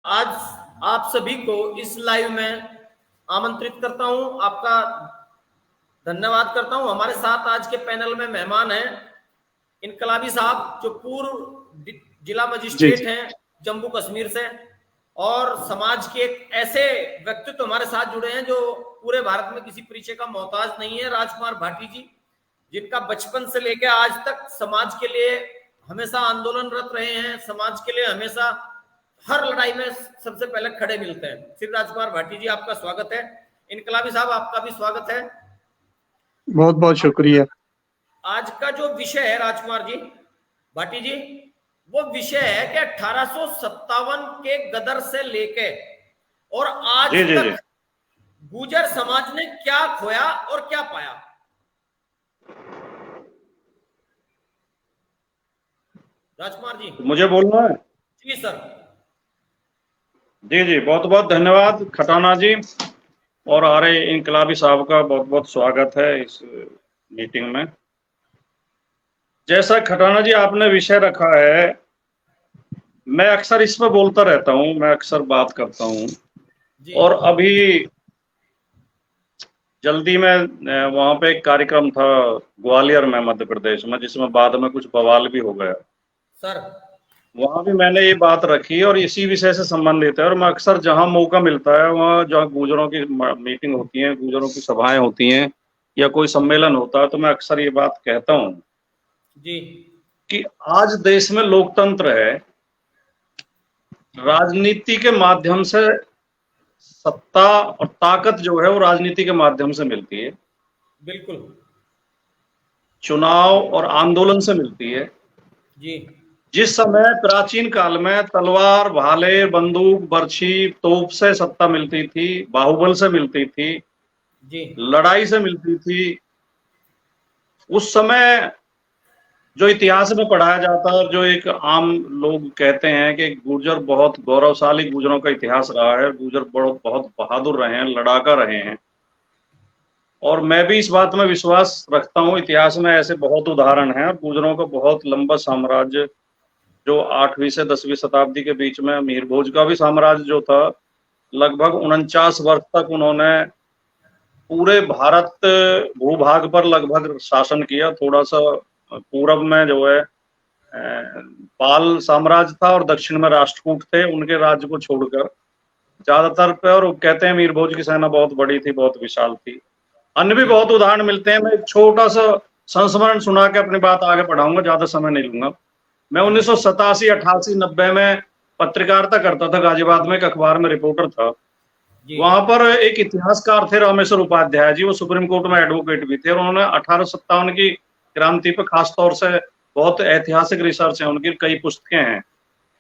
आज आप सभी को इस लाइव में आमंत्रित करता हूं, आपका धन्यवाद करता हूं। हमारे साथ आज के पैनल में मेहमान हैं इनकलाबी साहब, जो पूर्व जिला मजिस्ट्रेट हैं जम्मू कश्मीर से, और समाज के एक ऐसे व्यक्तित्व हमारे साथ जुड़े हैं जो पूरे भारत में किसी परिचय का मोहताज नहीं है, राजकुमार भाटी जी, जिनका बचपन से लेकर आज तक समाज के लिए हमेशा आंदोलनरत रहे हैं, समाज के लिए हमेशा हर लड़ाई में सबसे पहले खड़े मिलते हैं। श्री राजकुमार भाटी जी, आपका स्वागत है। इनकलाबी साहब, आपका भी स्वागत है। बहुत बहुत शुक्रिया। आज का जो विषय है राजकुमार जी, भाटी जी, वो विषय है कि 1857 के गदर से लेके और आज तक गुर्जर समाज ने क्या खोया और क्या पाया। राजकुमार जी, मुझे बोलना है? जी सर। जी, बहुत बहुत धन्यवाद खटाना जी, और आर्य इनकलाबी साहब का बहुत बहुत स्वागत है इस मीटिंग में। जैसा खटाना जी आपने विषय रखा है, मैं अक्सर इस पर बोलता रहता हूं, मैं अक्सर बात करता हूं, और अभी जल्दी में वहां पे एक कार्यक्रम था ग्वालियर में, मध्य प्रदेश में, जिसमें बाद में कुछ बवाल भी हो गया सर। वहां भी मैंने ये बात रखी और इसी विषय से संबंधित है। और मैं अक्सर जहां मौका मिलता है वहां जहाँ गुर्जरों की मीटिंग होती है, गुर्जरों की सभाएं होती हैं या कोई सम्मेलन होता है, तो मैं अक्सर ये बात कहता हूं जी कि आज देश में लोकतंत्र है, राजनीति के माध्यम से सत्ता और ताकत जो है वो राजनीति के माध्यम से मिलती है, बिल्कुल, चुनाव और आंदोलन से मिलती है जी। जिस समय प्राचीन काल में तलवार, भाले, बंदूक, बर्छी, तोप से सत्ता मिलती थी, बाहुबल से मिलती थी जी, लड़ाई से मिलती थी, उस समय जो इतिहास में पढ़ाया जाता है, जो एक आम लोग कहते हैं कि गुर्जर बहुत गौरवशाली गुर्जरों का इतिहास रहा है, गुर्जर बहुत बहादुर रहे हैं, लड़ाका रहे हैं। और मैं भी इस बात में विश्वास रखता हूँ, इतिहास में ऐसे बहुत उदाहरण हैं। गुर्जरों का बहुत लंबा साम्राज्य, जो 8वीं से 10वीं शताब्दी के बीच में मीर भोज का भी साम्राज्य जो था, लगभग 49 वर्ष तक उन्होंने पूरे भारत भूभाग पर लगभग शासन किया। थोड़ा सा पूरब में जो है पाल साम्राज्य था और दक्षिण में राष्ट्रकूट थे, उनके राज्य को छोड़कर ज्यादातर पे। और कहते हैं मीर भोज की सेना बहुत बड़ी थी, बहुत विशाल थी। अन्य भी बहुत उदाहरण मिलते हैं। मैं एक छोटा सा संस्मरण सुना के अपनी बात आगे बढ़ाऊंगा, ज्यादा समय नहीं लूंगा। मैं 1987, 88, 90 में पत्रकारिता करता था, गाजियाबाद में एक अखबार में रिपोर्टर था। वहां पर एक इतिहासकार थे रामेश्वर उपाध्याय जी, वो सुप्रीम कोर्ट में एडवोकेट भी थे, और उन्होंने 1857 की क्रांति पर खास तौर से बहुत ऐतिहासिक रिसर्च है उनकी, कई पुस्तकें हैं,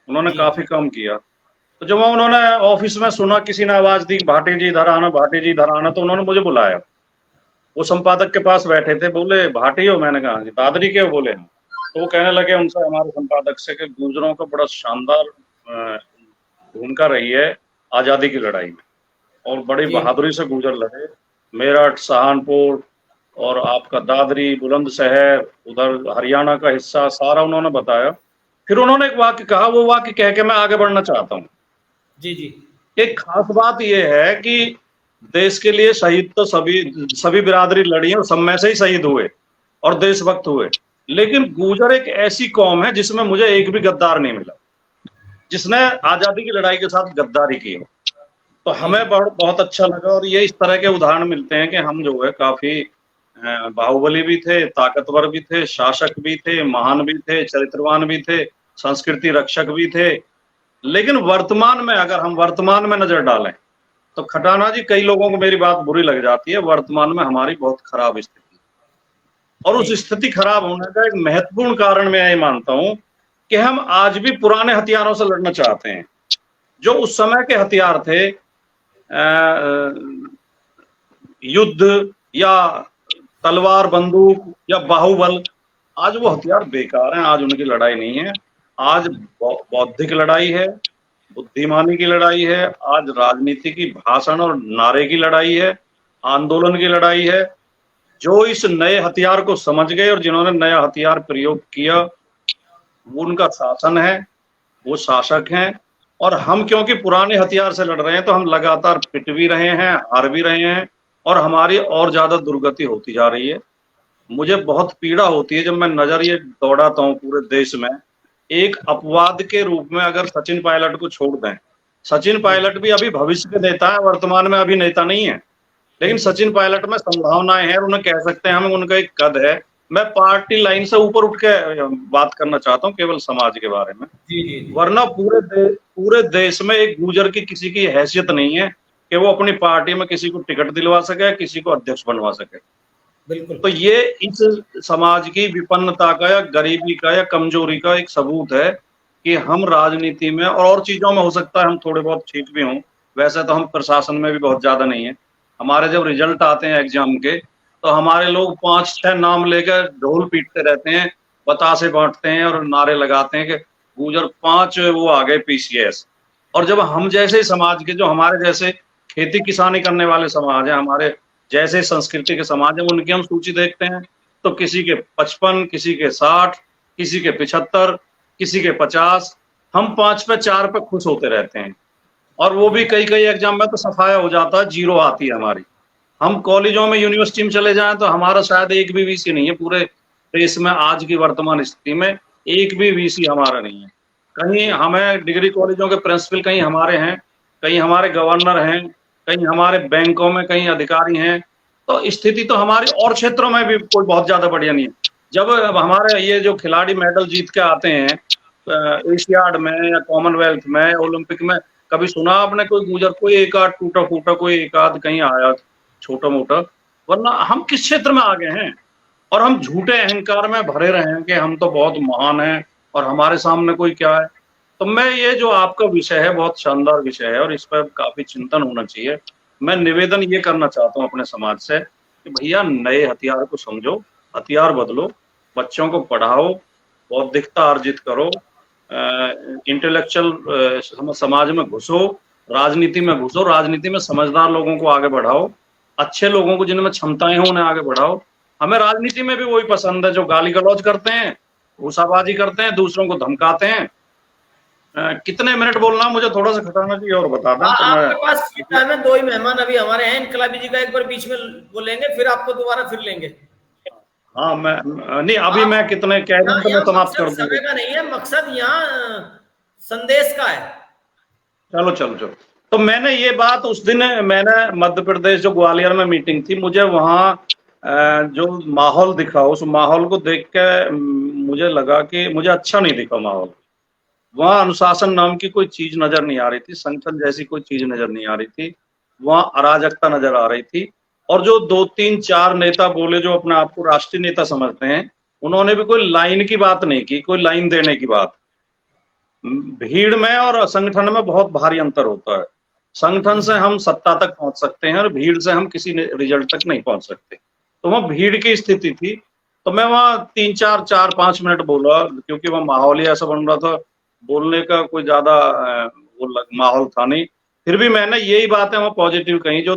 उन्होंने काफी काम किया। तो जब उन्होंने ऑफिस में सुना, किसी ने आवाज दी भाटी जी इधर आना, भाटी जी इधर आना, तो उन्होंने मुझे बुलाया। वो संपादक के पास बैठे थे, बोले भाटी हो? मैंने कहा जी। दादरी के हो? बोले। तो वो कहने लगे उनसे, हमारे संपादक से, कि गुर्जरों का बड़ा शानदार भूमिका रही है आजादी की लड़ाई में, और बड़ी बहादुरी से गुर्जर लड़े। मेरठ, सहारनपुर और आपका दादरी, बुलंदशहर, उधर हरियाणा का हिस्सा, सारा उन्होंने बताया। फिर उन्होंने एक वाक्य कहा, वो वाक्य कह के मैं आगे बढ़ना चाहता हूँ। जी। एक खास बात यह है कि देश के लिए शहीद तो सभी बिरादरी लड़ी है, और सब में से ही शहीद हुए और देशभक्त हुए, लेकिन गुर्जर एक ऐसी कौम है जिसमें मुझे एक भी गद्दार नहीं मिला जिसने आजादी की लड़ाई के साथ गद्दारी की हो। तो हमें बहुत अच्छा लगा। और ये इस तरह के उदाहरण मिलते हैं कि हम जो है काफी बाहुबली भी थे, ताकतवर भी थे, शासक भी थे, महान भी थे, चरित्रवान भी थे, संस्कृति रक्षक भी थे। लेकिन वर्तमान में, अगर हम वर्तमान में नजर डालें तो खटाना जी, कई लोगों को मेरी बात बुरी लग जाती है, वर्तमान में हमारी बहुत खराब स्थिति, और उस स्थिति खराब होने का एक महत्वपूर्ण कारण मैं ये मानता हूं कि हम आज भी पुराने हथियारों से लड़ना चाहते हैं। जो उस समय के हथियार थे, युद्ध या तलवार, बंदूक या बाहुबल, आज वो हथियार बेकार हैं, आज उनकी लड़ाई नहीं है। आज बौद्धिक लड़ाई है, बुद्धिमानी की लड़ाई है, आज राजनीति की भाषण और नारे की लड़ाई है, आंदोलन की लड़ाई है। जो इस नए हथियार को समझ गए और जिन्होंने नया हथियार प्रयोग किया, वो उनका शासन है, वो शासक हैं, और हम क्योंकि पुराने हथियार से लड़ रहे हैं तो हम लगातार पिट भी रहे हैं, हार भी रहे हैं, और हमारी और ज्यादा दुर्गति होती जा रही है। मुझे बहुत पीड़ा होती है जब मैं नजर ये दौड़ाता हूँ पूरे देश में। एक अपवाद के रूप में अगर सचिन पायलट को छोड़ दें, सचिन पायलट भी अभी भविष्य के नेता है, वर्तमान में अभी नेता नहीं है, लेकिन सचिन पायलट में संभावनाएं हैं, उन्हें कह सकते हैं हम, उनका एक कद है। मैं पार्टी लाइन से ऊपर उठ के बात करना चाहता हूँ केवल समाज के बारे में। वरना पूरे देश में एक गुर्जर की किसी की हैसियत नहीं है कि वो अपनी पार्टी में किसी को टिकट दिलवा सके, किसी को अध्यक्ष बनवा सके। बिल्कुल। तो ये इस समाज की विपन्नता का या गरीबी का या कमजोरी का एक सबूत है कि हम राजनीति में और चीजों में हो सकता है हम थोड़े बहुत ठीक भी हों, वैसे तो हम प्रशासन में भी बहुत ज्यादा नहीं है। हमारे जब रिजल्ट आते हैं एग्जाम के तो हमारे लोग 5-6 नाम लेकर ढोल पीटते रहते हैं, बतासे बांटते हैं और नारे लगाते हैं कि गुर्जर 5 वो आ गए PCS। और जब हम जैसे समाज के, जो हमारे जैसे खेती किसानी करने वाले समाज है, हमारे जैसे संस्कृति के समाज है, उनकी हम सूची देखते हैं तो किसी के 55, किसी के 60, किसी के 75, किसी के 50, हम 5 पे 4 पे खुश होते रहते हैं। और वो भी कई एग्जाम में तो सफाया हो जाता है, 0 आती है हमारी। हम कॉलेजों में, यूनिवर्सिटी में चले जाएं तो हमारा शायद एक भी VC नहीं है पूरे देश में। आज की वर्तमान स्थिति में एक भी VC हमारा नहीं है। कहीं हमें डिग्री कॉलेजों के प्रिंसिपल कहीं हमारे हैं, कहीं हमारे गवर्नर हैं, कहीं हमारे बैंकों में कहीं अधिकारी हैं। तो स्थिति तो हमारी और क्षेत्रों में भी कोई बहुत ज्यादा बढ़िया नहीं है। जब हमारे ये जो खिलाड़ी मेडल जीत के आते हैं एशियाड में या कॉमनवेल्थ में, ओलंपिक में, कभी सुना आपने कोई गुर्जर, कोई एक आध टूटा फूटा, कोई एक आध कहीं आया छोटा मोटा? वरना हम किस क्षेत्र में आगे हैं? और हम झूठे अहंकार में भरे रहे हैं कि हम तो बहुत महान हैं और हमारे सामने कोई क्या है। तो मैं, ये जो आपका विषय है बहुत शानदार विषय है और इस पर काफी चिंतन होना चाहिए। मैं निवेदन ये करना चाहता हूँ अपने समाज से कि भैया नए हथियार को समझो, हथियार बदलो, बच्चों को पढ़ाओ, बौद्धिकता अर्जित करो, इंटेलेक्चुअल समाज में घुसो, राजनीति में घुसो, राजनीति में समझदार लोगों को आगे बढ़ाओ, अच्छे लोगों को जिनमें क्षमताएं हो उन्हें आगे बढ़ाओ। हमें राजनीति में भी वही पसंद है जो गाली गलौज करते हैं, घूसाबाजी करते हैं, दूसरों को धमकाते हैं। कितने मिनट बोलना, मुझे थोड़ा सा खटाना चाहिए और बता दें। तो आपके पास टाइम है, 2 ही मेहमान अभी हमारे हैं, इनकलाबी जी का एक बार बीच में बोलेंगे, फिर आपको दोबारा फिर लेंगे। हाँ, मैं नहीं, अभी मैं कितने कह रहा हूँ तो मैं समाप्त कर दूंगा। समय का नहीं है मकसद, यहाँ संदेश का है। चलो चलो चलो। तो मैंने ये बात उस दिन, मैंने मध्य प्रदेश जो ग्वालियर में मीटिंग थी, मुझे वहाँ जो माहौल दिखा, उस माहौल को देख के मुझे लगा कि मुझे अच्छा नहीं दिखा माहौल। वहाँ अनुशासन नाम की कोई चीज नजर नहीं आ रही थी, संगठन जैसी कोई चीज नजर नहीं आ रही थी, वहाँ अराजकता नजर आ रही थी। और जो 2-3-4 नेता बोले जो अपने आप को राष्ट्रीय नेता समझते हैं, उन्होंने भी कोई लाइन की बात नहीं की, कोई लाइन देने की बात। भीड़ में और संगठन में बहुत भारी अंतर होता है। संगठन से हम सत्ता तक पहुंच सकते हैं और भीड़ से हम किसी रिजल्ट तक नहीं पहुंच सकते। तो वहाँ भीड़ की स्थिति थी, तो मैं वहाँ 3-4-5 मिनट बोला, क्योंकि वह माहौल ही ऐसा बन रहा था, बोलने का कोई ज्यादा वो माहौल था नहीं। फिर भी मैंने यही बातें वहाँ पॉजिटिव कही, जो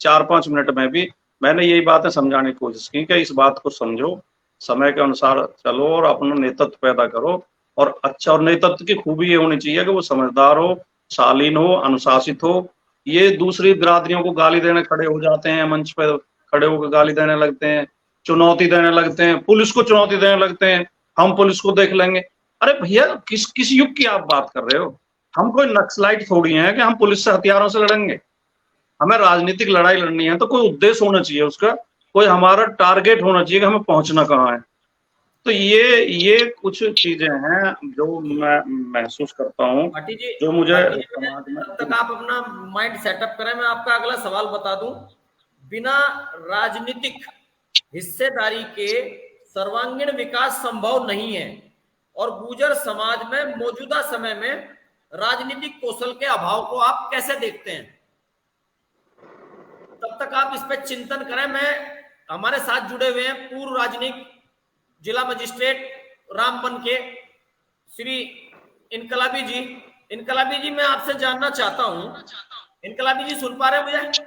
4-5 मिनट में भी मैंने यही बातें समझाने की कोशिश की कि इस बात को समझो, समय के अनुसार चलो और अपना नेतृत्व पैदा करो। और अच्छा, और नेतृत्व की खूबी ये होनी चाहिए कि वो समझदार हो, शालीन हो, अनुशासित हो। ये दूसरी बिरादरियों को गाली देने खड़े हो जाते हैं, मंच पर खड़े होकर गाली देने लगते हैं, चुनौती देने लगते हैं, पुलिस को चुनौती देने लगते हैं, हम पुलिस को देख लेंगे। अरे भैया, किस युग की आप बात कर रहे हो? हम कोई नक्सलाइट थोड़ी हैं कि हम पुलिस से हथियारों से लड़ेंगे। हमें राजनीतिक लड़ाई लड़नी है तो कोई उद्देश्य होना चाहिए उसका, कोई हमारा टारगेट होना चाहिए कि हमें पहुंचना कहाँ है। तो ये कुछ चीजें हैं जो मैं महसूस करता हूँ, जो मुझे समाज में। तब तक आप अपना माइंड सेटअप करें, मैं आपका अगला सवाल बता दूं। बिना राजनीतिक हिस्सेदारी के सर्वांगीण विकास संभव नहीं है, और गुर्जर समाज में मौजूदा समय में राजनीतिक कौशल के अभाव को आप कैसे देखते हैं? तब तक आप इस पर चिंतन करें। मैं, हमारे साथ जुड़े हुए हैं पूर्व राजनीतिक जिला मजिस्ट्रेट रामबन के श्री इनकलाबी जी। इनकलाबी जी, मैं आपसे जानना चाहता हूं, इनकलाबी जी सुन पा रहे हैं मुझे?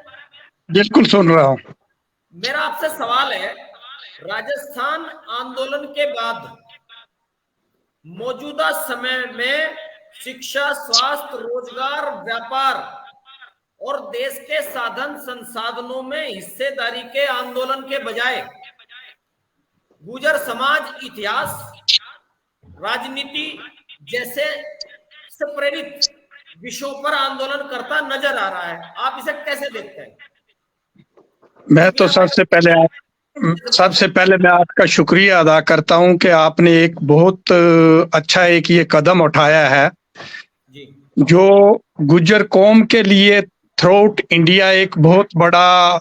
बिल्कुल सुन रहा हूं। मेरा आपसे सवाल है, राजस्थान आंदोलन के बाद मौजूदा समय में शिक्षा, स्वास्थ्य, रोजगार, व्यापार और देश के साधन संसाधनों में हिस्सेदारी के आंदोलन के बजाय गुर्जर समाज इतिहास, राजनीति जैसे से प्रेरित विषयों पर आंदोलन करता नजर आ रहा है। आप इसे कैसे देखते हैं? मैं तो सबसे पहले मैं आपका शुक्रिया अदा करता हूं कि आपने एक बहुत अच्छा एक ये कदम उठाया है जी। जो गुर्जर कौम के लिए थ्रू इंडिया एक बहुत बड़ा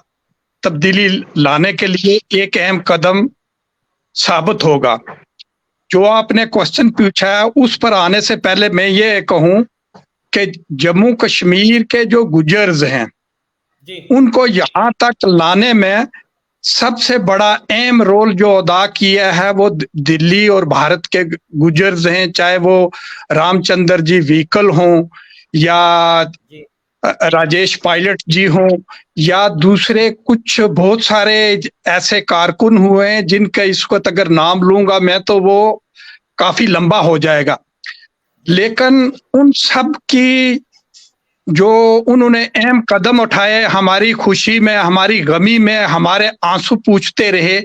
तब्दीली लाने के लिए एक अहम कदम साबित होगा। जो आपने क्वेश्चन पूछा है उस पर आने से पहले मैं ये कहूं कि जम्मू कश्मीर के जो गुर्जर्स हैं जी। उनको यहाँ तक लाने में सबसे बड़ा अहम रोल जो अदा किया है वो दिल्ली और भारत के गुर्जर्स हैं, चाहे वो रामचंद्र जी व्हीकल हों या राजेश पायलट जी हों या दूसरे कुछ बहुत सारे ऐसे कारकुन हुए हैं जिनका इस वक्त अगर नाम लूंगा मैं तो वो काफी लंबा हो जाएगा। लेकिन उन सब की जो उन्होंने अहम कदम उठाए, हमारी खुशी में, हमारी गमी में हमारे आंसू पूछते रहे,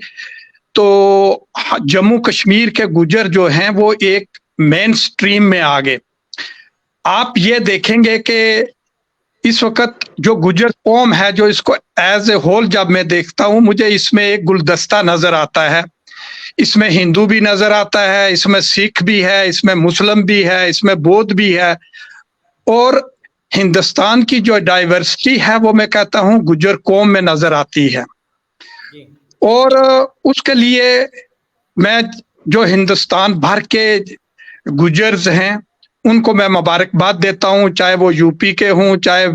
तो जम्मू कश्मीर के गुर्जर जो हैं वो एक मेन स्ट्रीम में आ गए। आप ये देखेंगे कि इस वक्त जो गुर्जर कौम है, जो इसको एज ए होल जब मैं देखता हूं मुझे इसमें एक गुलदस्ता नजर आता है। इसमें हिंदू भी नजर आता है, इसमें सिख भी है, इसमें मुस्लिम भी है, इसमें बौद्ध भी है, और हिंदुस्तान की जो डाइवर्सिटी है वो मैं कहता हूं गुर्जर कौम में नजर आती है। और उसके लिए मैं जो हिंदुस्तान भर के गुर्जर्स हैं उनको मैं मुबारकबाद देता हूं, चाहे वो यूपी के हों, चाहे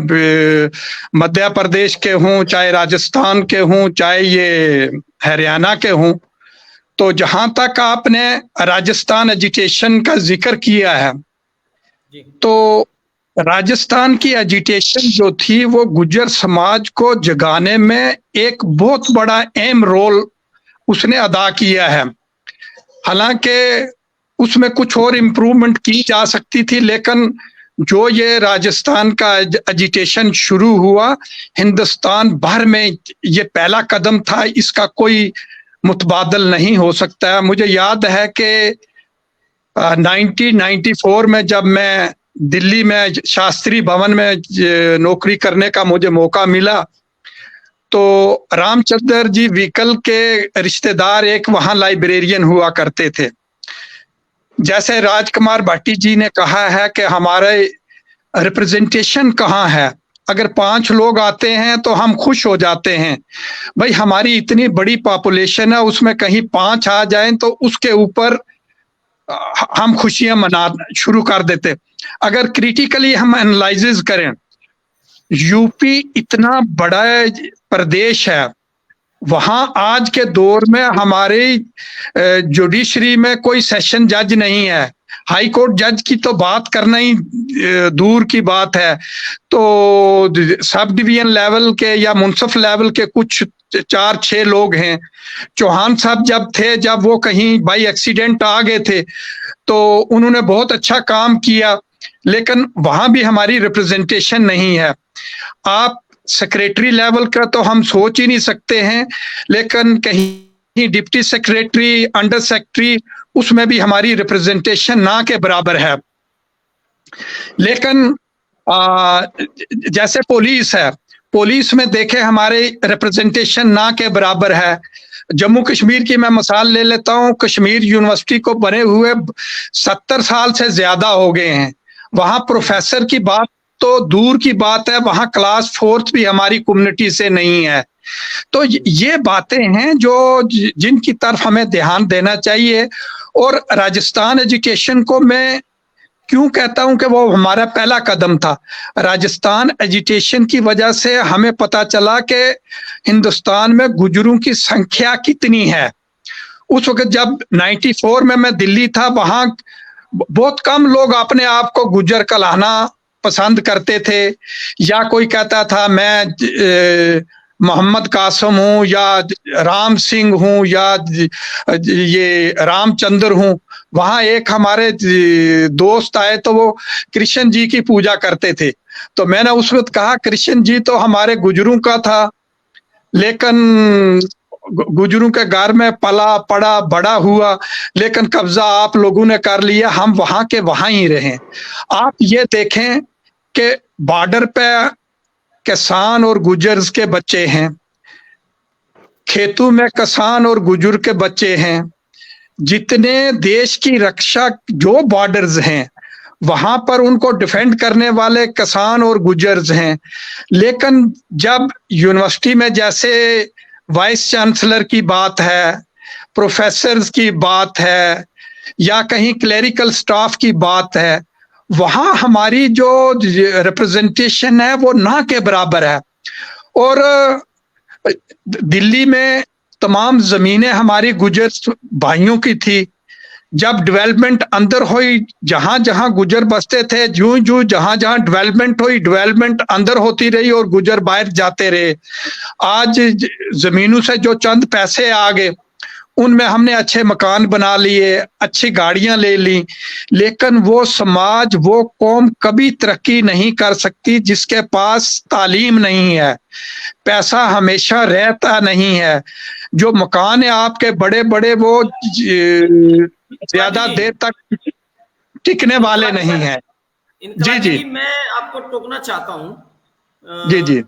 मध्य प्रदेश के हों, चाहे राजस्थान के हों, चाहे ये हरियाणा के हों। तो जहां तक आपने राजस्थान एजिटेशन का जिक्र किया है, तो राजस्थान की एजिटेशन जो थी वो गुर्जर समाज को जगाने में एक बहुत बड़ा अहम रोल उसने अदा किया है। हालांकि उसमें कुछ और इम्प्रूवमेंट की जा सकती थी, लेकिन जो ये राजस्थान का एजिटेशन शुरू हुआ हिंदुस्तान भर में, ये पहला कदम था, इसका कोई मुतबादल नहीं हो सकता है। मुझे याद है कि 1994 में जब मैं दिल्ली में शास्त्री भवन में नौकरी करने का मुझे मौका मिला, तो रामचंद्र जी व्हीकल के रिश्तेदार एक वहां लाइब्रेरियन हुआ करते थे। जैसे राजकुमार भाटी जी ने कहा है कि हमारे रिप्रेजेंटेशन कहाँ है, अगर 5 लोग आते हैं तो हम खुश हो जाते हैं। भाई हमारी इतनी बड़ी पॉपुलेशन है, उसमें कहीं 5 आ जाएं तो उसके ऊपर हम खुशियां मनाना शुरू कर देते। अगर क्रिटिकली हम एनालिसिस करें, यूपी इतना बड़ा प्रदेश है, वहां आज के दौर में हमारे जुडिशरी में कोई सेशन जज नहीं है, हाई कोर्ट जज की तो बात करना ही दूर की बात है। तो सब डिवीजन लेवल के या मुंसिफ लेवल के कुछ 4-6 लोग हैं। चौहान साहब जब थे, जब वो कहीं बाई एक्सीडेंट आ गए थे तो उन्होंने बहुत अच्छा काम किया, लेकिन वहां भी हमारी रिप्रेजेंटेशन नहीं है। आप सेक्रेटरी लेवल का तो हम सोच ही नहीं सकते हैं, लेकिन कहीं डिप्टी सेक्रेटरी, अंडर सेक्रेटरी, उसमें भी हमारी रिप्रेजेंटेशन ना के बराबर है। लेकिन जैसे पुलिस है, पुलिस में देखे हमारे रिप्रेजेंटेशन ना के बराबर है। जम्मू कश्मीर की मैं मिसाल ले लेता हूं, कश्मीर यूनिवर्सिटी को बने हुए 70 साल से ज्यादा हो गए हैं। वहां प्रोफेसर की बात तो दूर की बात है, वहां क्लास 4th भी हमारी कम्युनिटी से नहीं है। तो ये बातें हैं जो जिनकी तरफ हमें ध्यान देना चाहिए। और राजस्थान एजुकेशन को मैं क्यों कहता हूं कि वो हमारा पहला कदम था। राजस्थान एजुकेशन की वजह से हमें पता चला कि हिंदुस्तान में गुर्जरों की संख्या कितनी है। उस वक्त जब 94 में मैं दिल्ली था, वहां बहुत कम लोग अपने आप को गुर्जर कहलाना पसंद करते थे, या कोई कहता था मैं मोहम्मद कासम हूँ या राम सिंह हूँ या ये रामचंद्र हूँ, वहां एक हमारे दोस्त आए तो वो कृष्ण जी की पूजा करते थे। तो मैंने उस वक्त कहा कृष्ण जी तो हमारे गुजरों का था, लेकिन गुजरों के घर में पला पड़ा बड़ा हुआ, लेकिन कब्जा आप लोगों ने कर लिया, हम वहां के वहां ही रहे। आप ये देखें कि बॉर्डर पे किसान और गुजर के बच्चे हैं, खेतों में किसान और गुजर के बच्चे हैं, जितने देश की रक्षा जो बॉर्डर्स हैं वहां पर उनको डिफेंड करने वाले किसान और गुजर्स हैं। लेकिन जब यूनिवर्सिटी में जैसे वाइस चांसलर की बात है, प्रोफेसर्स की बात है या कहीं क्लेरिकल स्टाफ की बात है, वहां हमारी जो रिप्रेजेंटेशन है वो ना के बराबर है। और दिल्ली में तमाम जमीनें हमारी गुजर भाइयों की थी। जब डेवलपमेंट अंदर हुई, जहां जहां गुजर बसते थे, जूं जूं जहां जहां डेवलपमेंट हुई, डेवलपमेंट अंदर होती रही और गुजर बाहर जाते रहे। आज जमीनों से जो चंद पैसे आ गए उनमें हमने अच्छे मकान बना लिए, अच्छी गाड़ियां ले ली, लेकिन वो समाज, वो कौम कभी तरक्की नहीं कर सकती जिसके पास तालीम नहीं है, पैसा हमेशा रहता नहीं है। जो मकान है आपके बड़े बड़े वो ज्यादा देर तक टिकने वाले नहीं है। जी जी, मैं आपको टोकना चाहता हूँ। जी जी,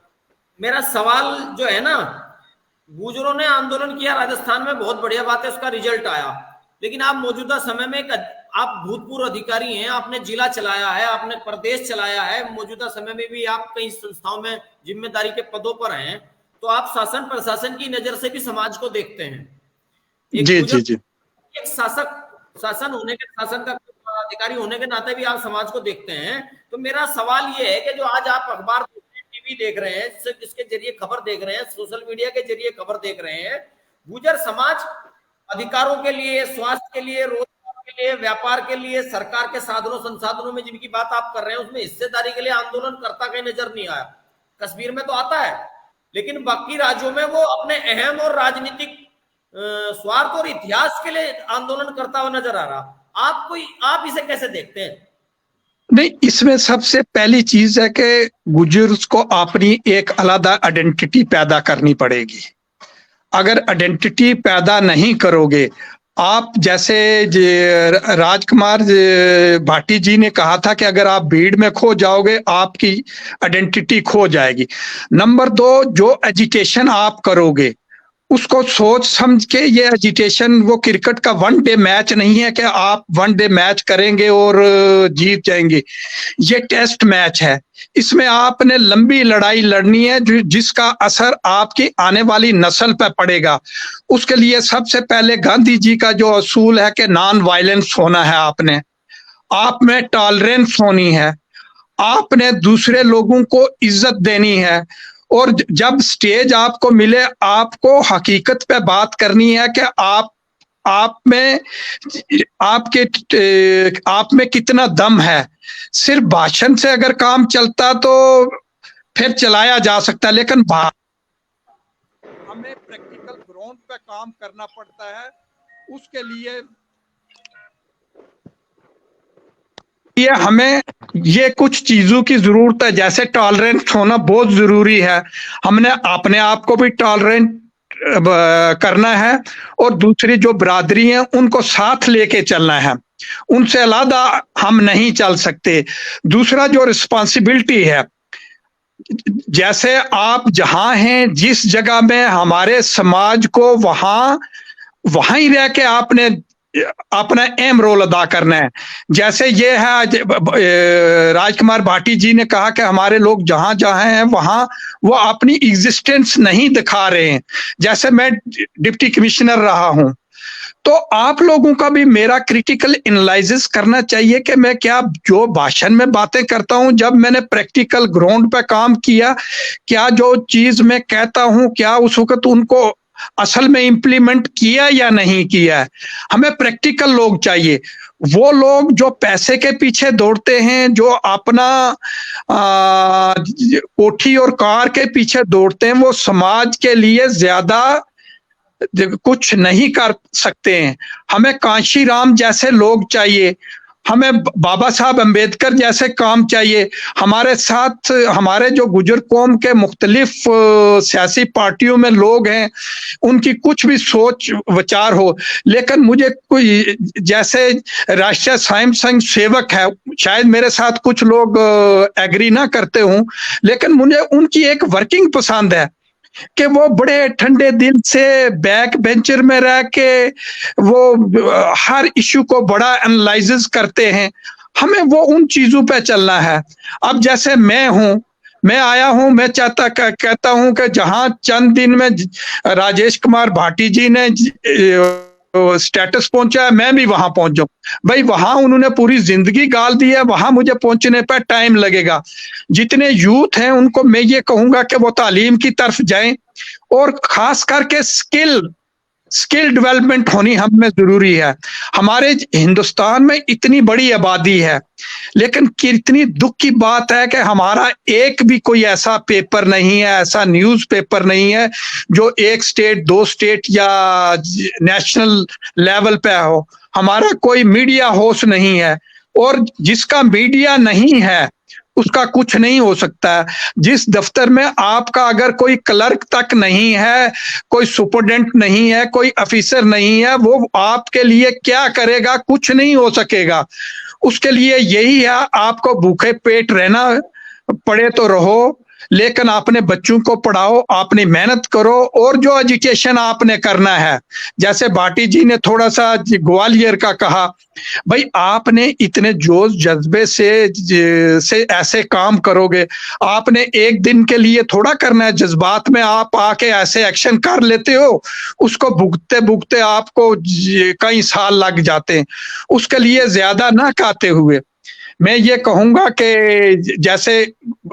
मेरा सवाल जो है ना, गुजरों ने आंदोलन किया राजस्थान में, बहुत बढ़िया बात है, उसका रिजल्ट आया। लेकिन आप मौजूदा समय में आप भूतपूर्व अधिकारी हैं, आपने जिला चलाया है, आपने प्रदेश चलाया है, मौजूदा समय में भी आप कई संस्थाओं में जिम्मेदारी के पदों पर हैं, तो आप शासन प्रशासन की नजर से भी समाज को देखते हैं। जी जी जी, एक शासन होने के, शासन का अधिकारी होने के नाते भी आप समाज को देखते हैं। तो मेरा सवाल ये है कि जो आज आप अखबार टीवी देख रहे हैं, इसके जरिए खबर देख रहे हैं, सोशल मीडिया के जरिए खबर देख रहे हैं, गुजर समाज अधिकारों के लिए, स्वास्थ्य के लिए, रोजगार के लिए, व्यापार के लिए, सरकार के साधनों संसाधनों में जिनकी बात आप कर रहे हैं उसमें हिस्सेदारी के लिए आंदोलन करता कहीं नजर नहीं आया। कश्मीर में तो आता है, लेकिन बाकी राज्यों में वो अपने अहम और राजनीतिक स्वार्थ और इतिहास के लिए आंदोलन करता हुआ नजर आ रहा। आप इसे कैसे देखते हैं? नहीं, इसमें सबसे पहली चीज है कि गुजर्स को अपनी एक अलग आइडेंटिटी पैदा करनी पड़ेगी। अगर आइडेंटिटी पैदा नहीं करोगे, आप जैसे राजकुमार भाटी जी ने कहा था कि अगर आप भीड़ में खो जाओगे आपकी आइडेंटिटी खो जाएगी। नंबर 2, जो एजुकेशन आप करोगे उसको सोच समझ के, ये एजुटेशन वो क्रिकेट का वन डे मैच नहीं है कि आप वन डे मैच करेंगे और जीत जाएंगे। ये टेस्ट मैच है, इसमें आपने लंबी लड़ाई लड़नी है जिसका असर आपकी आने वाली नस्ल पे पड़ेगा। उसके लिए सबसे पहले गांधी जी का जो असूल है कि नॉन वायलेंस होना है, आप में टॉलरेंस होनी है, आपने दूसरे लोगों को इज्जत देनी है। और जब स्टेज आपको मिले, आपको हकीकत पे बात करनी है कि आप में कितना दम है। सिर्फ भाषण से अगर काम चलता तो फिर चलाया जा सकता, लेकिन हमें प्रैक्टिकल ग्राउंड पे काम करना पड़ता है। उसके लिए हमें ये कुछ चीजों की जरूरत है, जैसे टॉलरेंट होना बहुत जरूरी है। हमने अपने आप को भी टॉलरेंट करना है और दूसरी जो बिरादरी है उनको साथ लेके चलना है, उनसे अलग हम नहीं चल सकते। दूसरा जो रिस्पॉन्सिबिलिटी है, जैसे आप जहां हैं, जिस जगह में हमारे समाज को वहां ही रह के आपने अपना अहम रोल अदा करना है। जैसे ये है, राजकुमार भाटी जी ने कहा कि हमारे लोग जहां जहां हैं वहां वो अपनी एग्जिस्टेंस नहीं दिखा रहे हैं। जैसे मैं डिप्टी कमिश्नर रहा हूं, तो आप लोगों का भी मेरा क्रिटिकल एनालिसिस करना चाहिए कि मैं क्या जो भाषण में बातें करता हूं, जब मैंने प्रैक्टिकल ग्राउंड पे काम किया, क्या जो चीज मैं कहता हूं क्या उस वक्त उनको असल में इंप्लीमेंट किया या नहीं किया है। हमें प्रैक्टिकल लोग चाहिए। वो लोग जो पैसे के पीछे दौड़ते हैं, जो अपना कोठी और कार के पीछे दौड़ते हैं, वो समाज के लिए ज्यादा कुछ नहीं कर सकते हैं। हमें कांशीराम जैसे लोग चाहिए, हमें बाबा साहब अंबेडकर जैसे काम चाहिए। हमारे साथ हमारे जो गुजर कौम के मुख्तलिफ सियासी पार्टियों में लोग हैं, उनकी कुछ भी सोच विचार हो, लेकिन मुझे कोई जैसे राष्ट्रीय स्वयं सेवक है, शायद मेरे साथ कुछ लोग एग्री ना करते हों, लेकिन मुझे उनकी एक वर्किंग पसंद है कि वो बड़े ठंडे दिल से बैक बेंचर में रह के वो हर इश्यू को बड़ा एनालाइसिस करते हैं। हमें वो उन चीजों पे चलना है। अब जैसे मैं आया हूं, मैं कहता हूं कि जहां चंद दिन में राजेश कुमार भाटी जी ने स्टेटस पहुंचा है, मैं भी वहां पहुंच जाऊं। भाई वहां उन्होंने पूरी जिंदगी गाल दी है, वहां मुझे पहुंचने पर टाइम लगेगा। जितने यूथ हैं उनको मैं ये कहूंगा कि वो तालीम की तरफ जाएं, और खास करके स्किल डेवलपमेंट होनी हम में जरूरी है। हमारे हिंदुस्तान में इतनी बड़ी आबादी है, लेकिन कितनी दुख की बात है कि हमारा एक भी कोई ऐसा पेपर नहीं है, ऐसा न्यूज पेपर नहीं है जो एक स्टेट, दो स्टेट या नेशनल लेवल पे हो। हमारा कोई मीडिया हाउस नहीं है, और जिसका मीडिया नहीं है उसका कुछ नहीं हो सकता है। जिस दफ्तर में आपका अगर कोई क्लर्क तक नहीं है, कोई सुपरडेंट नहीं है, कोई ऑफिसर नहीं है, वो आपके लिए क्या करेगा? कुछ नहीं हो सकेगा। उसके लिए यही है, आपको भूखे पेट रहना पड़े तो रहो, लेकिन अपने बच्चों को पढ़ाओ, अपनी मेहनत करो, और जो एजुकेशन आपने करना है, जैसे भाटी जी ने थोड़ा सा ग्वालियर का कहा, भाई आपने इतने जोश जज्बे से ऐसे काम करोगे, आपने एक दिन के लिए थोड़ा करना है। जज्बात में आप आके ऐसे एक्शन कर लेते हो, उसको भुगते भुगते आपको कई साल लग जाते हैं। उसके लिए ज्यादा ना कहते हुए मैं ये कहूंगा कि जैसे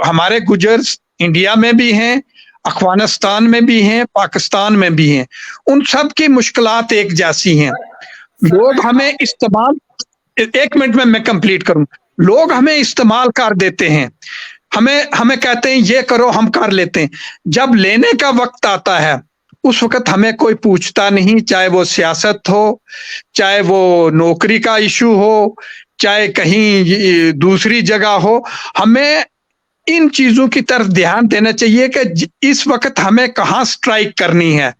हमारे गुजर इंडिया में भी हैं, अफगानिस्तान में भी हैं, पाकिस्तान में भी हैं, उन सब की मुश्किलात एक जैसी हैं। लोग हमें इस्तेमाल, एक मिनट में मैं कंप्लीट करूं, लोग हमें इस्तेमाल कर देते हैं, हमें कहते हैं ये करो, हम कर लेते हैं। जब लेने का वक्त आता है उस वक्त हमें कोई पूछता नहीं, चाहे वो सियासत हो, चाहे वो नौकरी का इशू हो, चाहे कहीं दूसरी जगह हो। हमें इन चीजों की तरफ ध्यान देना चाहिए कि इस वक्त हमें कहाँ स्ट्राइक करनी है।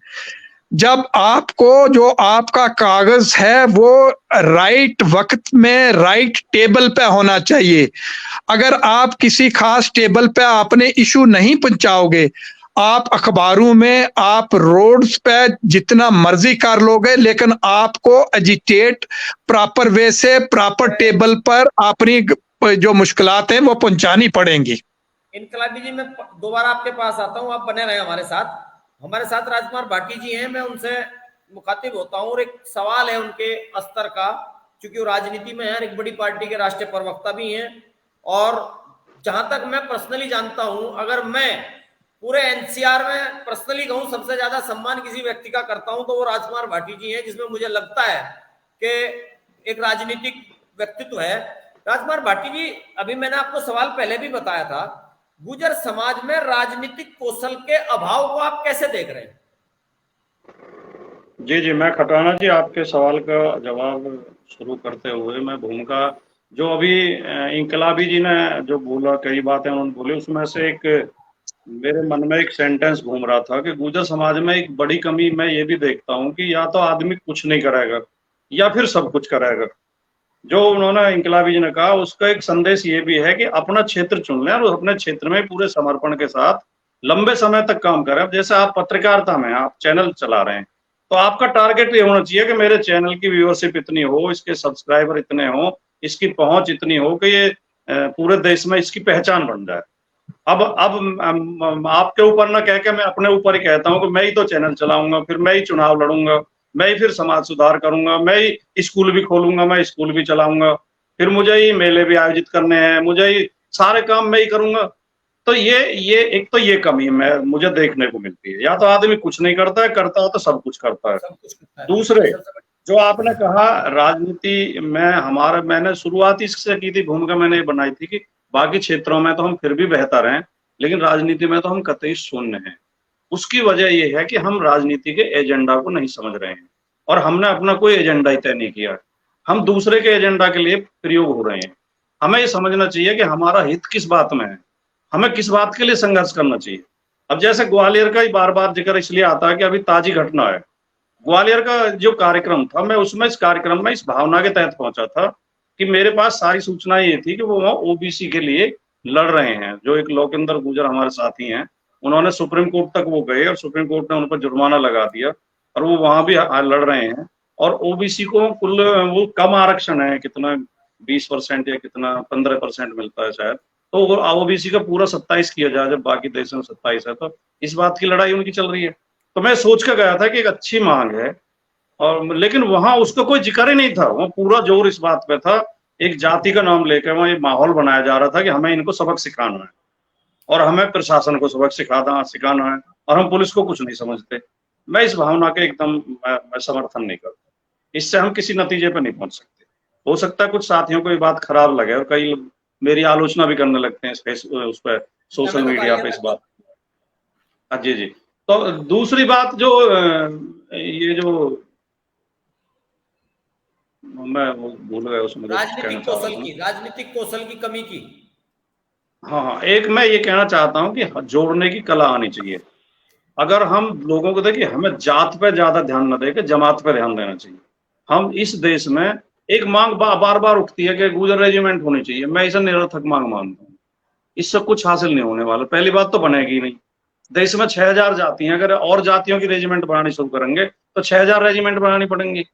जब आपको जो आपका कागज है वो राइट वक्त में राइट टेबल पे होना चाहिए। अगर आप किसी खास टेबल पे अपने इशू नहीं पहुंचाओगे, आप अखबारों में, आप रोड्स पे जितना मर्जी कर लोगे, लेकिन आपको एजिटेट प्रॉपर वे से प्रॉपर टेबल पर अपनी जो मुश्किलात हैं वो पहुंचानी पड़ेंगी। इनकलाबी जी, मैं दोबारा आपके पास आता हूं, आप बने रहे हमारे साथ। हमारे साथ राजकुमार भाटी जी हैं, मैं उनसे मुखातिब होता हूं, और एक सवाल है उनके स्तर का, क्योंकि वो राजनीति में है, एक बड़ी पार्टी के राष्ट्रीय प्रवक्ता भी हैं, और जहां तक मैं पर्सनली जानता हूं, अगर मैं पूरे एनसीआर में पर्सनली कहूं सबसे ज्यादा सम्मान किसी व्यक्ति का करता हूं तो वो राजकुमार भाटी जी हैं, जिसमें मुझे लगता है कि एक राजनीतिक व्यक्तित्व है। राजकुमार भाटी जी, अभी मैंने आपको सवाल पहले भी बताया था, गुजर समाज में राजनीतिक कौशल के अभाव को आप कैसे देख रहे हैं? जी जी, मैं खटाना जी आपके सवाल का जवाब शुरू करते हुए मैं भूमिका जो अभी इनकलाबी जी ने जो बोला, कई बातें उन्होंने बोली, उसमें से एक मेरे मन में एक सेंटेंस घूम रहा था कि गुजर समाज में एक बड़ी कमी मैं ये भी देखता हूँ कि या तो आदमी कुछ नहीं करेगा या फिर सब कुछ करेगा। जो उन्होंने इनकलाबी जी ने कहा उसका एक संदेश ये भी है कि अपना क्षेत्र चुन लें और अपने क्षेत्र में पूरे समर्पण के साथ लंबे समय तक काम करें। अब जैसे आप पत्रकारिता में आप चैनल चला रहे हैं तो आपका टारगेट ये होना चाहिए कि मेरे चैनल की व्यूअरशिप इतनी हो, इसके सब्सक्राइबर इतने हो, इसकी पहुंच इतनी हो कि ये पूरे देश में इसकी पहचान बन जाए। अब आपके ऊपर ना कह के मैं अपने ऊपर ही कहता हूँ कि मैं ही तो चैनल चलाऊंगा, फिर मैं ही चुनाव लड़ूंगा, मैं ही फिर समाज सुधार करूंगा, मैं ही स्कूल भी खोलूंगा, मैं स्कूल भी चलाऊंगा, फिर मुझे ही मेले भी आयोजित करने हैं, मुझे ही सारे काम मैं ही करूंगा। तो ये एक तो ये कमी मैं मुझे देखने को मिलती है, या तो आदमी कुछ नहीं करता है, करता हो तो सब कुछ करता है। दूसरे जो आपने कहा राजनीति में मैंने शुरुआत इससे की थी, भूमिका मैंने ये बनाई थी कि बाकी क्षेत्रों में तो हम फिर भी बेहतर हैं, लेकिन राजनीति में तो हम कतई शून्य हैं। उसकी वजह ये है कि हम राजनीति के एजेंडा को नहीं समझ रहे हैं और हमने अपना कोई एजेंडा ही तय नहीं किया। हम दूसरे के एजेंडा के लिए प्रयोग हो रहे हैं। हमें ये समझना चाहिए कि हमारा हित किस बात में है, हमें किस बात के लिए संघर्ष करना चाहिए। अब जैसे ग्वालियर का ही बार बार जिक्र इसलिए आता है कि अभी ताजी घटना है। ग्वालियर का जो कार्यक्रम था, मैं उसमें इस कार्यक्रम में इस भावना के तहत पहुंचा था कि मेरे पास सारी सूचनाएं ये थी कि वो वहाँ ओबीसी के लिए लड़ रहे हैं। जो एक लोकेंद्र गुर्जर हमारे साथी हैं, उन्होंने सुप्रीम कोर्ट तक वो गए और सुप्रीम कोर्ट ने उन पर जुर्माना लगा दिया और वो वहां भी लड़ रहे हैं। और ओबीसी को कुल वो कम आरक्षण है, कितना 20% या कितना 15% मिलता है शायद, तो ओबीसी का पूरा 27 किया जाए जब बाकी देशों में 27 है। तो इस बात की लड़ाई उनकी चल रही है। तो मैं सोच कर गया था कि एक अच्छी मांग है, और लेकिन वहां उसका कोई जिक्र ही नहीं था। वहाँ पूरा जोर इस बात पे था, एक जाति का नाम लेकर वहाँ ये माहौल बनाया जा रहा था कि हमें इनको सबक सिखाना है और हमें प्रशासन को सबक सिखाना है और हम पुलिस को कुछ नहीं समझते। मैं इस भावना के एकदम मैं समर्थन नहीं करता। इससे हम किसी नतीजे पर नहीं पहुंच सकते। हो सकता है कुछ साथियों को ये बात खराब लगे और कई मेरी आलोचना भी करने लगते हैं उस पर सोशल मीडिया पे इस बात। जी। तो दूसरी बात जो ये जो मैं वो भूल गया उसमें राजनीतिक कौशल की कमी की। हाँ, एक मैं ये कहना चाहता हूँ कि जोड़ने की कला आनी चाहिए। अगर हम लोगों को देखिए, हमें जात पे ज्यादा ध्यान न देकर जमात पे ध्यान देना चाहिए। हम इस देश में एक मांग बार बार उठती है कि गुर्जर रेजिमेंट होनी चाहिए। मैं इसे निरर्थक मांग मानता हूँ। इससे कुछ हासिल नहीं होने वाला। पहली बात तो बनेगी ही नहीं। देश में 6000 जाति हैं, अगर और जातियों की रेजिमेंट बनानी शुरू करेंगे तो 6000 रेजिमेंट बनानी पड़ेंगी।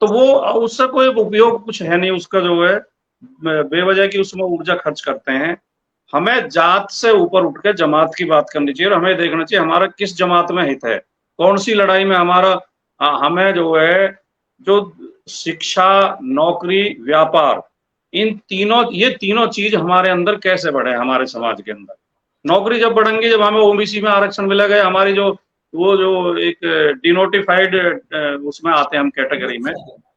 तो वो उससे कोई उपयोग कुछ है नहीं। उसका जो है बेवजह की उसमें ऊर्जा खर्च करते हैं। हमें जात से ऊपर उठ के जमात की बात करनी चाहिए और हमें देखना चाहिए हमारा किस जमात में हित है, कौन सी लड़ाई में हमारा हमें जो है जो शिक्षा, नौकरी, व्यापार, ये तीनों चीज हमारे अंदर कैसे बढ़े हमारे समाज के अंदर। नौकरी जब बढ़ेंगी, जब हमें ओबीसी में आरक्षण मिलेगा, हमारी जो एक डिनोटिफाइड उसमें आते हैं हम कैटेगरी में,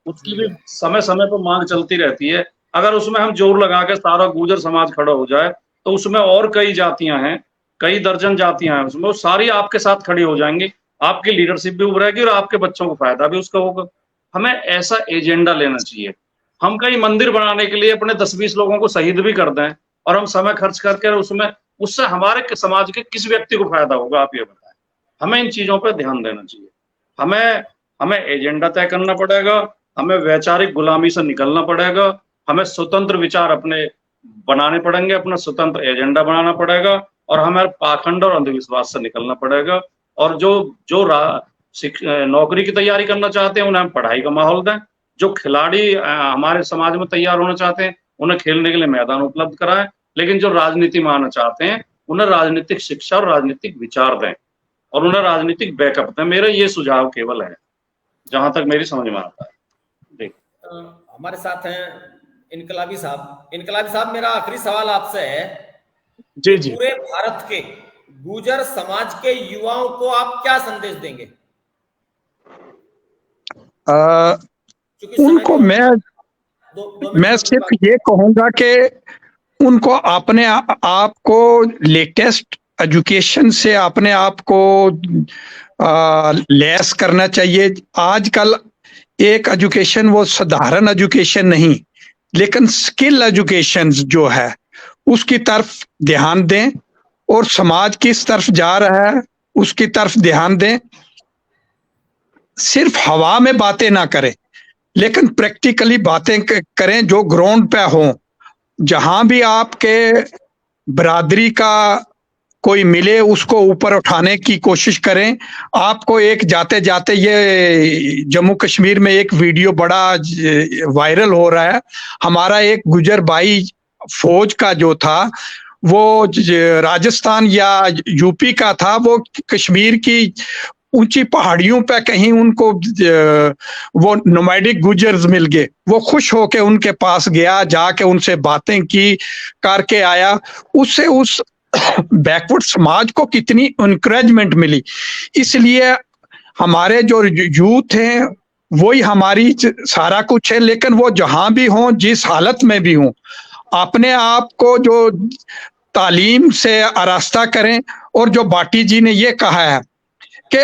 उसकी भी समय समय पर मांग चलती रहती है। अगर उसमें हम जोर लगा के सारा गुर्जर समाज खड़ा हो जाए तो उसमें और कई जातियां हैं, कई दर्जन जातियां हैं, उसमें वो सारी आपके साथ खड़ी हो जाएंगी। आपकी लीडरशिप भी उभरेगी और आपके बच्चों को फायदा भी उसका होगा। हमें ऐसा एजेंडा लेना चाहिए। हम कहीं मंदिर बनाने के लिए अपने 10-20 लोगों को शहीद भी कर दें और हम समय खर्च करके उससे हमारे समाज के किस व्यक्ति को फायदा होगा, आप ये बताएं। हमें इन चीजों पर ध्यान देना चाहिए। हमें एजेंडा तय करना पड़ेगा। हमें वैचारिक गुलामी से निकलना पड़ेगा। हमें स्वतंत्र विचार अपने बनाने पड़ेंगे, अपना स्वतंत्र एजेंडा बनाना पड़ेगा और हमें पाखंड और अंधविश्वास से निकलना पड़ेगा। और जो नौकरी की तैयारी करना चाहते हैं उन्हें हम पढ़ाई का माहौल दें। जो खिलाड़ी हमारे समाज में तैयार होना चाहते हैं उन्हें खेलने के लिए मैदान उपलब्ध कराएं। लेकिन जो राजनीति में आना चाहते हैं उन्हें राजनीतिक शिक्षा और राजनीतिक विचार दें और उन्हें राजनीतिक बैकअप दें। मेरा ये सुझाव केवल है, जहां तक मेरी समझ में आता है। हमारे साथ हैं इनकलाबी साहब। मेरा आखिरी सवाल आपसे है। जी। पूरे भारत के गुर्जर समाज के युवाओं को आप क्या संदेश देंगे? उनको मैं सिर्फ ये कहूंगा कि उनको अपने आप को लेटेस्ट एजुकेशन से अपने आप को लैस करना चाहिए। आजकल एक एजुकेशन वो साधारण एजुकेशन नहीं, लेकिन स्किल एजुकेशन जो है उसकी तरफ ध्यान दें और समाज किस तरफ जा रहा है उसकी तरफ ध्यान दें। सिर्फ हवा में बातें ना करें, लेकिन प्रैक्टिकली बातें करें जो ग्राउंड पे हो। जहां भी आपके बरादरी का कोई मिले उसको ऊपर उठाने की कोशिश करें। आपको एक जाते जाते ये जम्मू कश्मीर में एक वीडियो बड़ा वायरल हो रहा है। हमारा एक गुजर भाई फौज का जो था वो राजस्थान या यूपी का था, वो कश्मीर की ऊंची पहाड़ियों पे कहीं उनको वो नोमैडिक गुजर्स मिल गए। वो खुश होके उनके पास गया, जाके उनसे बातें की, करके आया। उससे उस बैकवर्ड समाज को कितनी इनकरेजमेंट मिली। इसलिए हमारे जो यूथ हैं वही हमारी सारा कुछ है। लेकिन वो जहां भी हों, जिस हालत में भी हों, अपने आप को जो तालीम से आरास्ता करें। और जो भाटी जी ने ये कहा है कि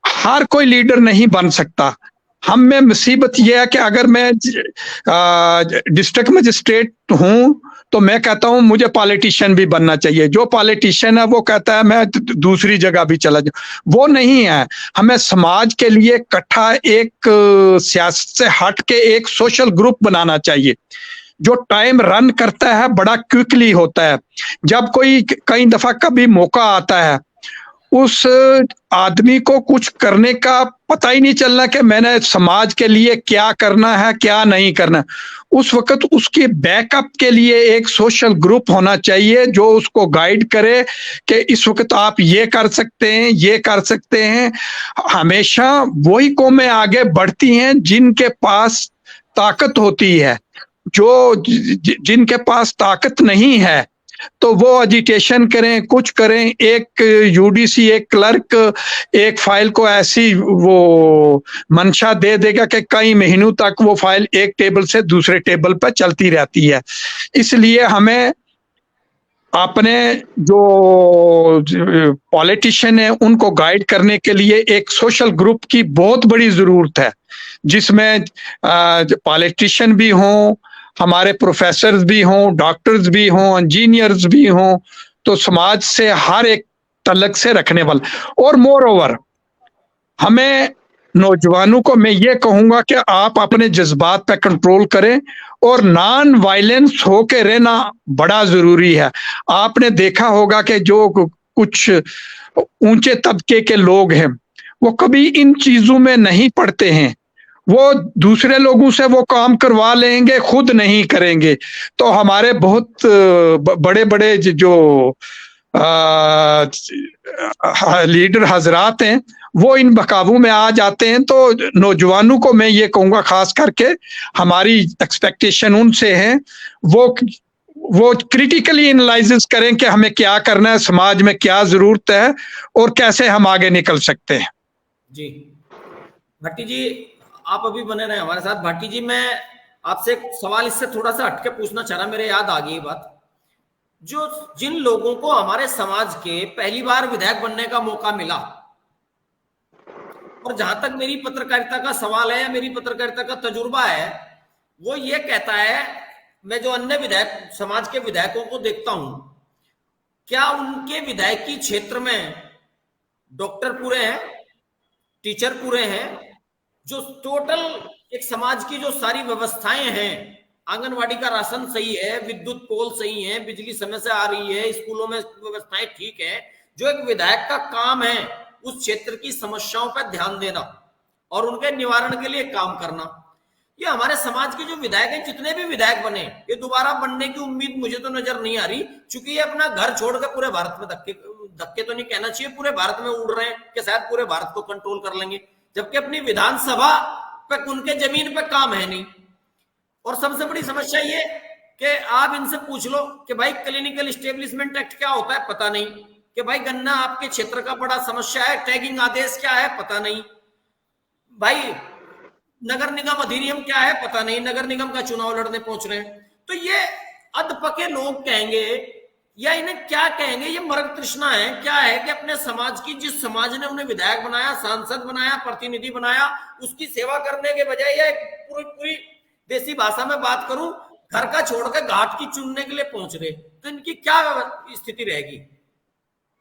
हर कोई लीडर नहीं बन सकता। हम में मुसीबत यह है कि अगर मैं डिस्ट्रिक्ट मजिस्ट्रेट हूं तो मैं कहता हूं मुझे पॉलिटिशियन भी बनना चाहिए। जो पॉलिटिशियन है वो कहता है मैं दूसरी जगह भी चला जाऊं। वो नहीं है। हमें समाज के लिए इकट्ठा एक सियासत से हट के एक सोशल ग्रुप बनाना चाहिए जो टाइम रन करता है, बड़ा क्विकली होता है। जब कोई कई दफा कभी मौका आता है, उस आदमी को कुछ करने का पता ही नहीं चलना कि मैंने समाज के लिए क्या करना है, क्या नहीं करना। उस वक्त उसके बैकअप के लिए एक सोशल ग्रुप होना चाहिए जो उसको गाइड करे कि इस वक्त आप ये कर सकते हैं, ये कर सकते हैं। हमेशा वही कौमें आगे बढ़ती हैं जिनके पास ताकत होती है। जिनके पास ताकत नहीं है तो वो एजिटेशन करें, कुछ करें। एक यूडीसी, एक क्लर्क एक फाइल को ऐसी वो मंशा दे देगा कि कई महीनों तक वो फाइल एक टेबल से दूसरे टेबल पर चलती रहती है। इसलिए हमें अपने जो पॉलिटिशियन है उनको गाइड करने के लिए एक सोशल ग्रुप की बहुत बड़ी जरूरत है, जिसमें पॉलिटिशियन भी हों, हमारे प्रोफेसर्स भी हों, डॉक्टर्स भी हों, इंजीनियर्स भी हों, तो समाज से हर एक तलक से रखने वाला। और मोर ओवर हमें नौजवानों को मैं ये कहूंगा कि आप अपने जज्बात पे कंट्रोल करें और नॉन वायलेंस होके रहना बड़ा जरूरी है। आपने देखा होगा कि जो कुछ ऊंचे तबके के लोग हैं वो कभी इन चीजों में नहीं पड़ते हैं। वो दूसरे लोगों से वो काम करवा लेंगे, खुद नहीं करेंगे। तो हमारे बहुत बड़े बड़े जो लीडर हजरात हैं वो इन बकावों में आ जाते हैं। तो नौजवानों को मैं ये कहूंगा, खास करके हमारी एक्सपेक्टेशन उनसे है, वो क्रिटिकली एनालिसिस करें कि हमें क्या करना है, समाज में क्या जरूरत है और कैसे हम आगे निकल सकते हैं। जी भाटी जी, आप अभी बने रहे हमारे साथ। भाटी जी, मैं आपसे एक सवाल इससे थोड़ा सा हटके पूछना चाह रहा, मेरे याद आ गई बात। जो जिन लोगों को हमारे समाज के पहली बार विधायक बनने का मौका मिला, और जहां तक मेरी पत्रकारिता का सवाल है या मेरी पत्रकारिता का तजुर्बा है, वो ये कहता है, मैं जो अन्य विधायक समाज के विधायकों को देखता हूं, क्या उनके विधायकी क्षेत्र में डॉक्टर पूरे हैं, टीचर पूरे हैं, जो टोटल एक समाज की जो सारी व्यवस्थाएं हैं, आंगनवाड़ी का राशन सही है, विद्युत पोल सही है, बिजली समय से आ रही है, स्कूलों में व्यवस्थाएं ठीक है, जो एक विधायक का काम है उस क्षेत्र की समस्याओं पर ध्यान देना और उनके निवारण के लिए काम करना। ये हमारे समाज के जो विधायक हैं, जितने भी विधायक बने, ये दोबारा बनने की उम्मीद मुझे तो नजर नहीं आ रही, क्योंकि ये अपना घर छोड़कर पूरे भारत में धक्के तो नहीं कहना चाहिए, पूरे भारत में उड़ रहे हैं कि शायद पूरे भारत को कंट्रोल कर लेंगे, जबकि अपनी विधानसभा पे उनके जमीन पे काम है नहीं। और सबसे बड़ी समस्या ये कि आप इनसे पूछ लो कि भाई क्लिनिकल एस्टेब्लिशमेंट एक्ट क्या होता है, पता नहीं। कि भाई गन्ना आपके क्षेत्र का बड़ा समस्या है, टैगिंग आदेश क्या है, पता नहीं। भाई नगर निगम अधिनियम क्या है, पता नहीं। नगर निगम का चुनाव लड़ने पहुंच रहे हैं। तो ये अधपके लोग कहेंगे या इन्हें क्या कहेंगे, ये मर्ग तृष्णा है क्या है कि अपने समाज की, जिस समाज ने उन्हें विधायक बनाया, सांसद बनाया, प्रतिनिधि बनाया, उसकी सेवा करने के बजाय या पूरी देसी भाषा में बात करूं, घर का छोड़कर घाट की चुनने के लिए पहुंच रहे। तो इनकी क्या स्थिति रहेगी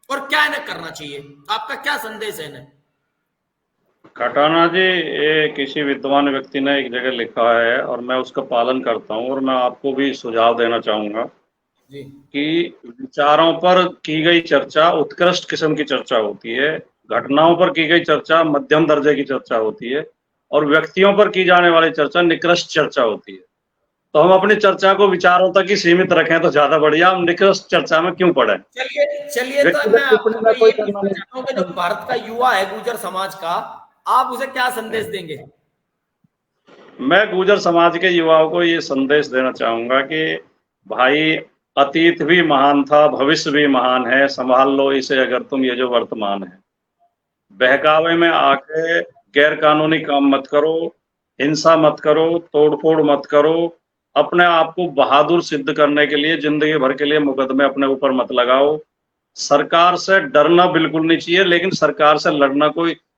और क्या इन्हें करना चाहिए? आपका क्या संदेश है इन्हें? खटाना जी, ये किसी विद्वान व्यक्ति ने एक जगह लिखा है और मैं उसका पालन करता हूं, और मैं आपको भी सुझाव देना चाहूंगा जी। कि विचारों पर की गई चर्चा उत्कृष्ट किस्म की चर्चा होती है, घटनाओं पर की गई चर्चा मध्यम दर्जे की चर्चा होती है, और व्यक्तियों पर की जाने वाली चर्चा निकृष्ट चर्चा होती है। तो हम अपनी चर्चा को विचारों तक ही सीमित रखें तो ज्यादा बढ़िया, हम निकृष्ट चर्चा में क्यों पड़े। चलिए तो मैं आपको ये पूछना चाहता हूं कि जो भारत का युवा है गुर्जर समाज का, आप उसे क्या संदेश देंगे? मैं गुर्जर समाज के युवाओं को ये संदेश देना चाहूंगा कि भाई, अतीत भी महान था, भविष्य भी महान है, संभाल लो इसे अगर तुम ये जो वर्तमान है। बहकावे में आके गैर कानूनी काम मत करो, हिंसा मत करो, तोड़फोड़ मत करो, अपने आप को बहादुर सिद्ध करने के लिए जिंदगी भर के लिए मुकदमे अपने ऊपर मत लगाओ। सरकार से डरना बिल्कुल नहीं चाहिए, लेकिन सरकार से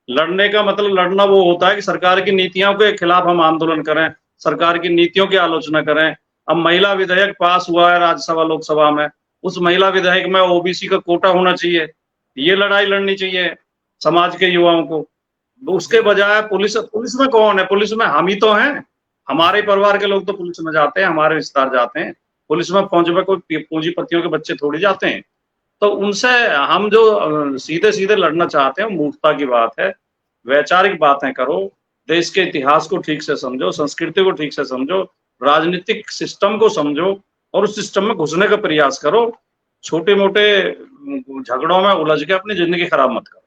लड़ने का मतलब लड़ना वो होता है कि सरकार की नीतियों के खिलाफ हम आंदोलन करें, सरकार की नीतियों की आलोचना करें। अब महिला विधेयक पास हुआ है राज्यसभा लोकसभा में, उस महिला विधेयक में ओबीसी का कोटा होना चाहिए, ये लड़ाई लड़नी चाहिए समाज के युवाओं को। उसके बजाय पुलिस में कौन है? पुलिस में हम ही तो हैं, हमारे परिवार के लोग तो पुलिस में जाते हैं, हमारे रिश्तेदार जाते हैं पुलिस में। फौज में कोई पूंजीपतियों के बच्चे थोड़ी जाते हैं। तो उनसे हम जो सीधे सीधे लड़ना चाहते हैं, मूर्खता की बात है। वैचारिक बातें करो, देश के इतिहास को ठीक से समझो, संस्कृति को ठीक से समझो, राजनीतिक सिस्टम को समझो और उस सिस्टम में घुसने का प्रयास करो। छोटे मोटे झगड़ों में उलझ के अपनी जिंदगी खराब मत करो।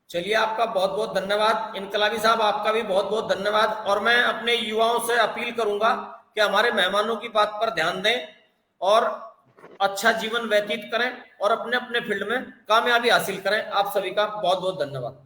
चलिए, आपका बहुत बहुत धन्यवाद। इनकलाबी साहब, आपका भी बहुत बहुत धन्यवाद। और मैं अपने युवाओं से अपील करूंगा कि हमारे मेहमानों की बात पर ध्यान दें और अच्छा जीवन व्यतीत करें और अपने अपने फील्ड में कामयाबी हासिल करें। आप सभी का बहुत बहुत धन्यवाद।